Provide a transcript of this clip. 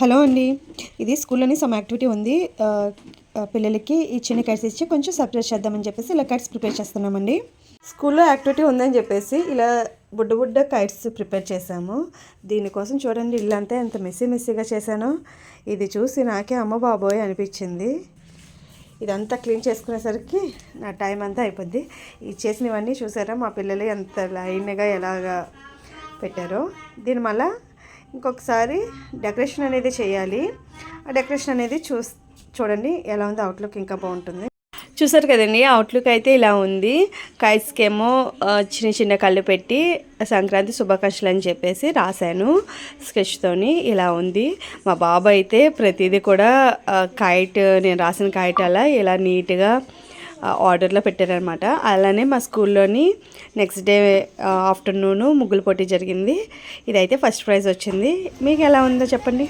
Hello అండి. ఇది స్కూల్లోని సమ్ యాక్టివిటీ ఉంది. పిల్లలకి ఈ చిన్న కైట్స్ ఇచ్చి కొంచెం సర్ప్రైజ్ చేద్దామని చెప్పేసి ఇలా కైట్స్ ప్రిపేర్ చేస్తున్నామండి. స్కూల్లో యాక్టివిటీ ఉందని చెప్పేసి ఇలా బుడ్డ బుడ్డ కైట్స్ ప్రిపేర్ చేశాము. దీనికోసం చూడండి ఇల్లంతా ఎంత మెస్సీగా చేశానో. ఇది చూసి నాకే అమ్మ బాబోయ్ అనిపించింది. ఇదంతా క్లీన్ చేసుకునేసరికి నా టైం అంతా అయిపోద్ది. ఈ చేసినవన్నీ చూసారా మా పిల్లలు ఎంత లైన్గా ఎలాగా పెట్టారో. దీని మళ్ళీ ఇంకొకసారి డెకరేషన్ అనేది చేయాలి. ఆ డెకరేషన్ అనేది చూడండి ఎలా ఉందో. అవుట్లుక్ ఇంకా బాగుంటుంది. చూసారు కదండి, అవుట్లుక్ అయితే ఇలా ఉంది. కైట్స్కి ఏమో చిన్న చిన్న కళ్ళు పెట్టి సంక్రాంతి శుభాకాంక్షలు అని చెప్పేసి రాశాను స్కెచ్తోని. ఇలా ఉంది. మా బాబు అయితే ప్రతిదీ కూడా కైట్, నేను రాసిన కైట్ అలా ఇలా నీట్గా ఆర్డర్లో పెట్టారనమాట. అలానే మా స్కూల్లోని నెక్స్ట్ డే ఆఫ్టర్నూను ముగ్గుల పోటీ జరిగింది. ఇదైతే ఫస్ట్ ప్రైజ్ వచ్చింది. మీకు ఎలా ఉందో చెప్పండి.